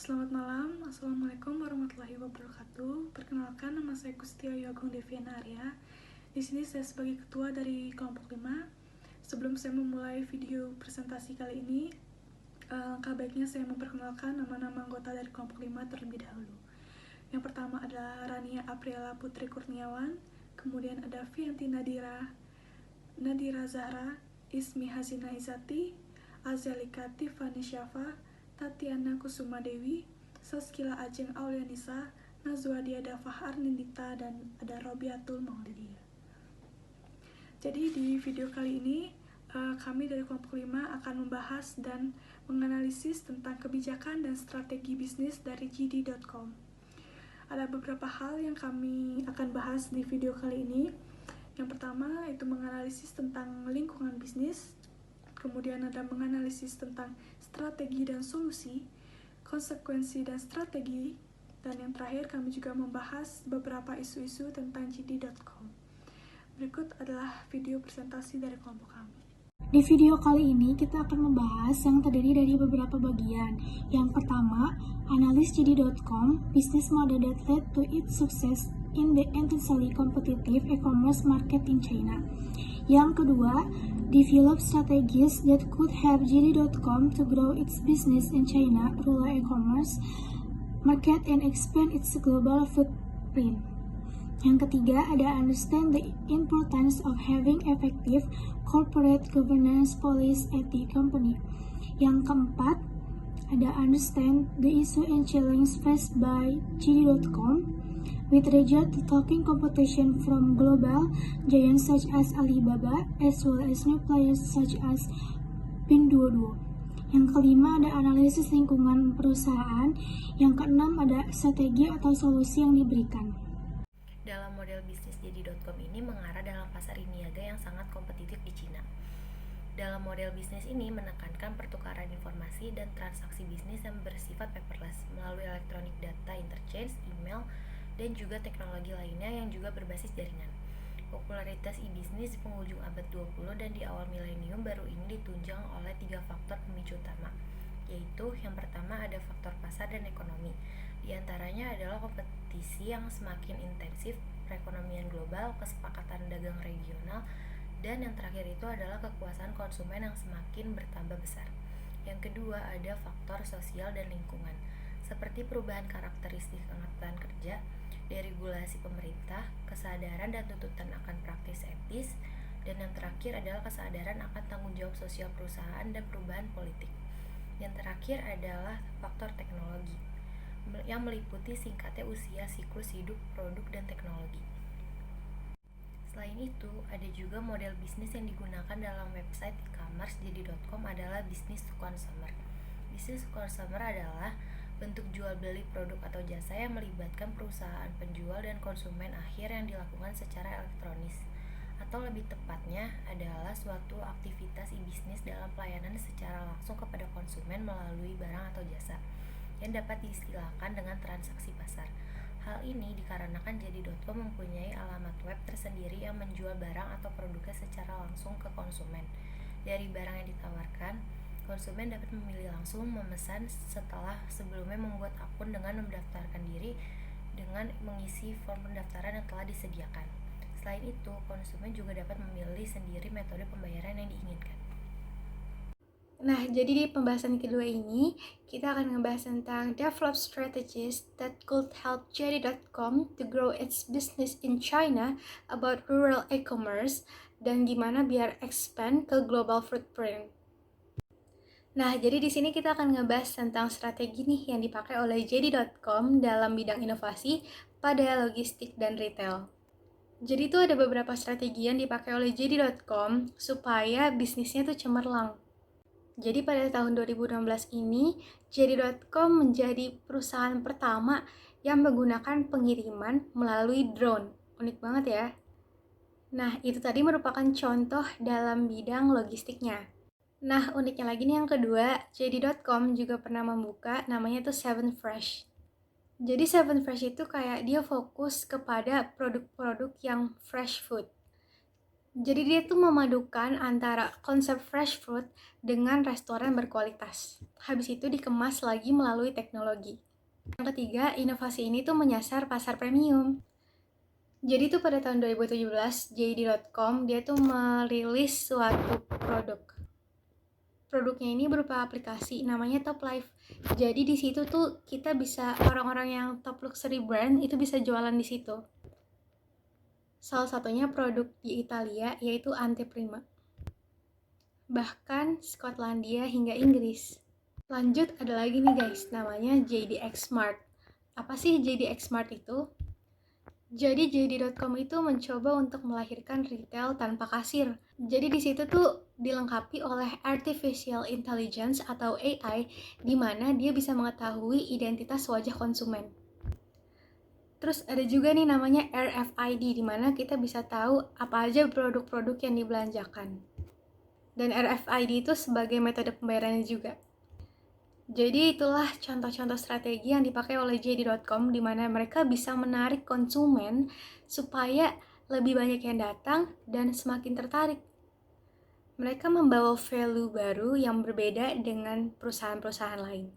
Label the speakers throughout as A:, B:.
A: Selamat malam, Assalamualaikum warahmatullahi wabarakatuh. Perkenalkan, nama saya Gustia Yogung Deviana Arya. Di sini saya sebagai ketua dari kelompok 5. Sebelum saya memulai video presentasi kali ini, langkah baiknya saya memperkenalkan nama-nama anggota dari kelompok 5 terlebih dahulu. Yang pertama adalah Rania Apriela Putri Kurniawan, kemudian ada Fianti Nadira Zahra, Ismi Hasina Izati, Azalika Tiffany Syafa, Tatiana Kusuma Dewi, Saskila Ajeng Aulianisa, Nazwa Diada Fahar Nindita, dan ada Robiatul Maulidiyah. Jadi di video kali ini kami dari kelompok 5 akan membahas dan menganalisis tentang kebijakan dan strategi bisnis dari JD.com. Ada beberapa hal yang kami akan bahas di video kali ini. Yang pertama itu menganalisis tentang lingkungan bisnis, kemudian ada menganalisis tentang strategi dan solusi, konsekuensi dan strategi, dan yang terakhir kami juga membahas beberapa isu-isu tentang JD.com. Berikut adalah video presentasi dari kelompok kami.
B: Di video kali ini kita akan membahas yang terdiri dari beberapa bagian. Yang pertama, analis JD.com, business model that led to its success in the intensely competitive e-commerce market in China. Yang kedua, develop strategies that could help JD.com to grow its business in China, rural e-commerce market, and expand its global footprint. Yang ketiga, ada understand the importance of having effective corporate governance policy at the company. Yang keempat, ada understand the issue and challenge faced by JD.com with regard to tackling competition from global giants such as Alibaba as well as new players such as Pinduoduo. Yang kelima, ada analisis lingkungan perusahaan. Yang keenam, ada strategi atau solusi yang diberikan.
C: Dalam model bisnis JD.com ini mengarah dalam pasar niaga yang sangat kompetitif di Cina. Dalam model bisnis ini menekankan pertukaran informasi dan transaksi bisnis yang bersifat paperless melalui electronic data interchange, email, dan juga teknologi lainnya yang juga berbasis jaringan. Popularitas e-bisnis di penghujung abad 20 dan di awal milenium baru ini ditunjang oleh 3 faktor pemicu utama, yaitu yang pertama ada faktor pasar dan ekonomi. Di antaranya adalah kompetisi yang semakin intensif, perekonomian global, kesepakatan dagang regional, dan yang terakhir itu adalah kekuasaan konsumen yang semakin bertambah besar. Yang kedua ada faktor sosial dan lingkungan, seperti perubahan karakteristik angkatan kerja, deregulasi pemerintah, kesadaran dan tuntutan akan praktis etis, dan yang terakhir adalah kesadaran akan tanggung jawab sosial perusahaan dan perubahan politik. Yang terakhir adalah faktor teknologi, yang meliputi singkatnya usia siklus hidup produk dan teknologi. Selain itu, ada juga model bisnis yang digunakan dalam website e-commerce JD.com adalah bisnis to consumer. Bisnis to consumer adalah bentuk jual beli produk atau jasa yang melibatkan perusahaan penjual dan konsumen akhir yang dilakukan secara elektronis. Atau lebih tepatnya adalah suatu aktivitas e-bisnis dalam pelayanan secara langsung kepada konsumen melalui barang atau jasa yang dapat diistilahkan dengan transaksi pasar. Hal ini dikarenakan JD.com mempunyai alamat web tersendiri yang menjual barang atau produknya secara langsung ke konsumen. Dari barang yang ditawarkan, konsumen dapat memilih langsung memesan setelah sebelumnya membuat akun dengan mendaftarkan diri dengan mengisi form pendaftaran yang telah disediakan. Selain itu, konsumen juga dapat memilih sendiri metode pembayaran yang diinginkan.
B: Nah, jadi di pembahasan kedua ini, kita akan ngebahas tentang develop strategies that could help JD.com to grow its business in China about rural e-commerce, dan gimana biar expand ke global footprint. Nah, jadi di sini kita akan ngebahas tentang strategi nih yang dipakai oleh JD.com dalam bidang inovasi pada logistik dan retail. Jadi itu ada beberapa strategi yang dipakai oleh JD.com supaya bisnisnya tuh cemerlang. Jadi pada tahun 2016 ini, JD.com menjadi perusahaan pertama yang menggunakan pengiriman melalui drone. Unik banget ya. Nah, itu tadi merupakan contoh dalam bidang logistiknya. Nah, uniknya lagi nih yang kedua, JD.com juga pernah membuka namanya tuh Seven Fresh. Jadi Seven Fresh itu kayak dia fokus kepada produk-produk yang fresh food. Jadi dia tuh memadukan antara konsep fresh fruit dengan restoran berkualitas. Habis itu dikemas lagi melalui teknologi. Yang ketiga, inovasi ini tuh menyasar pasar premium. Jadi tuh pada tahun 2017, JD.com dia tuh merilis suatu produk. Produknya ini berupa aplikasi namanya Top Life. Jadi di situ tuh kita bisa orang-orang yang top luxury brand itu bisa jualan di situ. Salah satunya produk di Italia yaitu Anteprima. Bahkan Skotlandia hingga Inggris. Lanjut ada lagi nih guys, namanya JDX Smart. Apa sih JDX Smart itu? Jadi JD.com itu mencoba untuk melahirkan retail tanpa kasir. Jadi di situ tuh dilengkapi oleh artificial intelligence atau AI, di mana dia bisa mengetahui identitas wajah konsumen. Terus ada juga nih namanya RFID, di mana kita bisa tahu apa aja produk-produk yang dibelanjakan. Dan RFID itu sebagai metode pembayarannya juga. Jadi itulah contoh-contoh strategi yang dipakai oleh JD.com, di mana mereka bisa menarik konsumen supaya lebih banyak yang datang dan semakin tertarik. Mereka membawa value baru yang berbeda dengan perusahaan-perusahaan lain.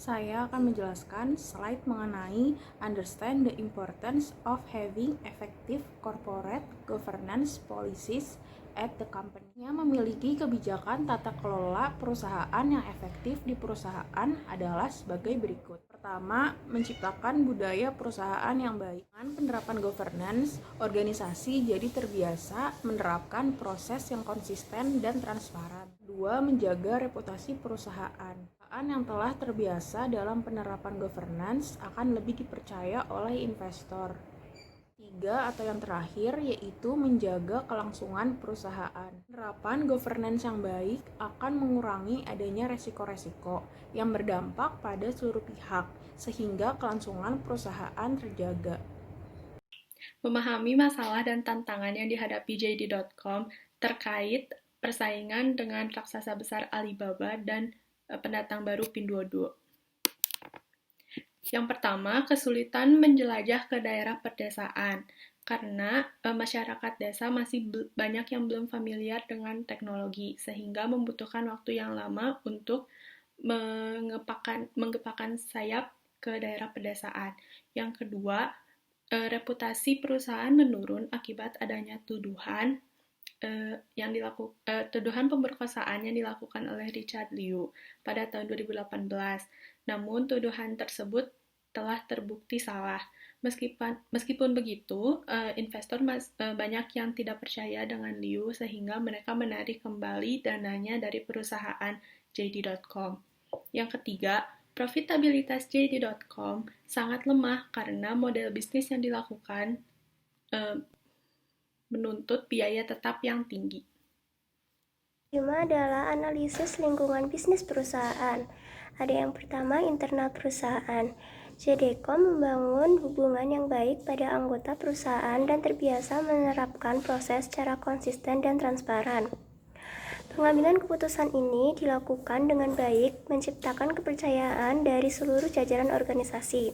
A: Saya akan menjelaskan slide mengenai understand the importance of having effective corporate governance policies at the company. Yang memiliki kebijakan tata kelola perusahaan yang efektif di perusahaan adalah sebagai berikut. Pertama, menciptakan budaya perusahaan yang baik. Dengan penerapan governance, organisasi jadi terbiasa menerapkan proses yang konsisten dan transparan. Dua, menjaga reputasi perusahaan. Perusahaan yang telah terbiasa dalam penerapan governance akan lebih dipercaya oleh investor. Tiga, atau yang terakhir, yaitu menjaga kelangsungan perusahaan. Penerapan governance yang baik akan mengurangi adanya resiko-resiko yang berdampak pada seluruh pihak, sehingga kelangsungan perusahaan terjaga.
D: Memahami masalah dan tantangan yang dihadapi JD.com terkait persaingan dengan raksasa besar Alibaba dan pendatang baru Pinduoduo. Yang pertama, kesulitan menjelajah ke daerah pedesaan karena masyarakat desa masih banyak yang belum familiar dengan teknologi sehingga membutuhkan waktu yang lama untuk menggepakkan sayap ke daerah pedesaan. Yang kedua, reputasi perusahaan menurun akibat adanya tuduhan tuduhan pemerkosaan yang dilakukan oleh Richard Liu pada tahun 2018. Namun tuduhan tersebut telah terbukti salah. Meskipun begitu, investor banyak yang tidak percaya dengan Liu sehingga mereka menarik kembali dananya dari perusahaan JD.com. Yang ketiga, profitabilitas JD.com sangat lemah karena model bisnis yang dilakukan menuntut biaya tetap yang tinggi.
E: Kelima adalah analisis lingkungan bisnis perusahaan. Ada yang pertama, internal perusahaan. JD.com membangun hubungan yang baik pada anggota perusahaan dan terbiasa menerapkan proses secara konsisten dan transparan. Pengambilan keputusan ini dilakukan dengan baik, menciptakan kepercayaan dari seluruh jajaran organisasi.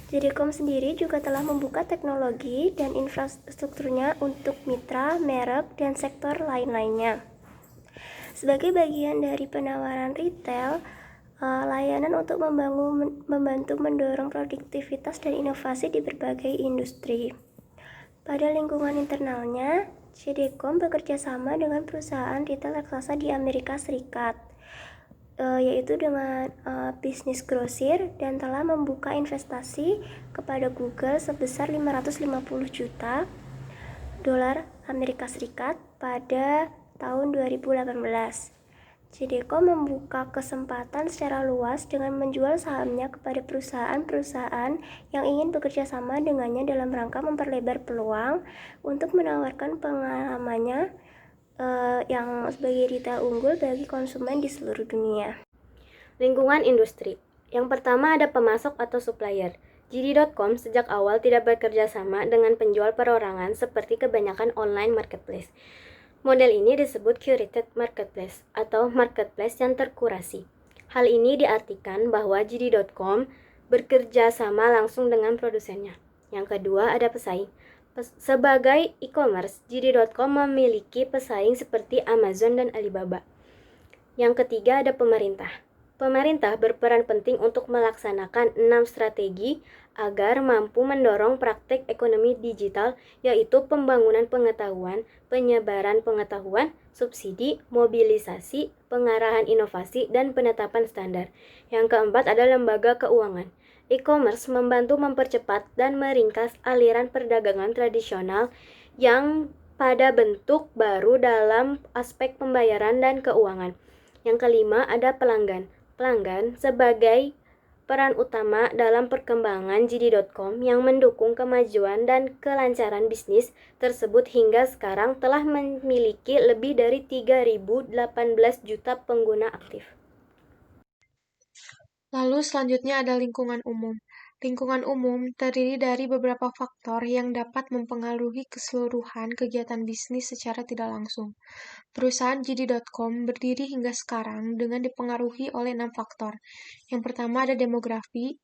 E: JD.com sendiri juga telah membuka teknologi dan infrastrukturnya untuk mitra, merek, dan sektor lain-lainnya. Sebagai bagian dari penawaran retail, layanan untuk membantu mendorong produktivitas dan inovasi di berbagai industri. Pada lingkungan internalnya, JD.com bekerja sama dengan perusahaan retail raksasa di Amerika Serikat, yaitu dengan bisnis grosir, dan telah membuka investasi kepada Google sebesar 550 juta dolar Amerika Serikat pada tahun 2018. JD.com membuka kesempatan secara luas dengan menjual sahamnya kepada perusahaan-perusahaan yang ingin bekerja sama dengannya dalam rangka memperlebar peluang untuk menawarkan pengalamannya yang sebagai retail unggul bagi konsumen di seluruh dunia.
F: Lingkungan industri. Yang pertama ada pemasok atau supplier. JD.com sejak awal tidak bekerja sama dengan penjual perorangan seperti kebanyakan online marketplace. Model ini disebut curated marketplace atau marketplace yang terkurasi. Hal ini diartikan bahwa JD.com bekerja sama langsung dengan produsennya. Yang kedua ada pesaing. Sebagai e-commerce, JD.com memiliki pesaing seperti Amazon dan Alibaba. Yang ketiga ada pemerintah. Pemerintah berperan penting untuk melaksanakan 6 strategi agar mampu mendorong praktek ekonomi digital, yaitu pembangunan pengetahuan, penyebaran pengetahuan, subsidi, mobilisasi, pengarahan inovasi, dan penetapan standar. Yang keempat ada lembaga keuangan. E-commerce membantu mempercepat dan meringkas aliran perdagangan tradisional yang pada bentuk baru dalam aspek pembayaran dan keuangan. Yang kelima ada pelanggan. Pelanggan sebagai peran utama dalam perkembangan JD.com yang mendukung kemajuan dan kelancaran bisnis tersebut hingga sekarang telah memiliki lebih dari 3.018 juta pengguna aktif.
B: Lalu selanjutnya ada lingkungan umum. Lingkungan umum terdiri dari beberapa faktor yang dapat mempengaruhi keseluruhan kegiatan bisnis secara tidak langsung. Perusahaan JD.com berdiri hingga sekarang dengan dipengaruhi oleh 6 faktor. Yang pertama ada demografi,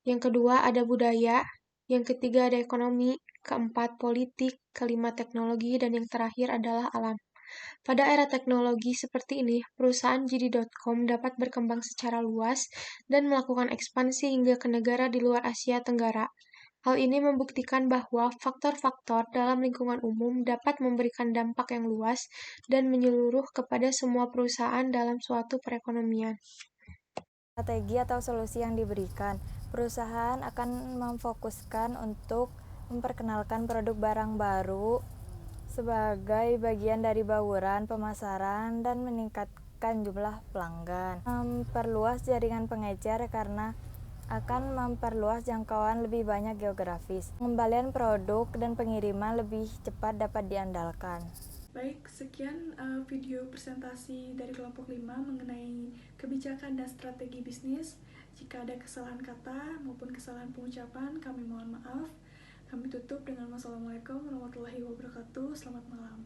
B: yang kedua ada budaya, yang ketiga ada ekonomi, keempat politik, kelima teknologi, dan yang terakhir adalah alam. Pada era teknologi seperti ini, perusahaan JD.com dapat berkembang secara luas dan melakukan ekspansi hingga ke negara di luar Asia Tenggara. Hal ini membuktikan bahwa faktor-faktor dalam lingkungan umum dapat memberikan dampak yang luas dan menyeluruh kepada semua perusahaan dalam suatu perekonomian.
G: Strategi atau solusi yang diberikan, perusahaan akan memfokuskan untuk memperkenalkan produk barang baru sebagai bagian dari bauran pemasaran dan meningkatkan jumlah pelanggan. Memperluas jaringan pengecer karena akan memperluas jangkauan lebih banyak geografis. Pengembalian produk dan pengiriman lebih cepat dapat diandalkan.
A: Baik, sekian video presentasi dari kelompok 5 mengenai kebijakan dan strategi bisnis. Jika ada kesalahan kata maupun kesalahan pengucapan, kami mohon maaf. Kami tutup dengan wassalamualaikum warahmatullahi wabarakatuh. Selamat malam.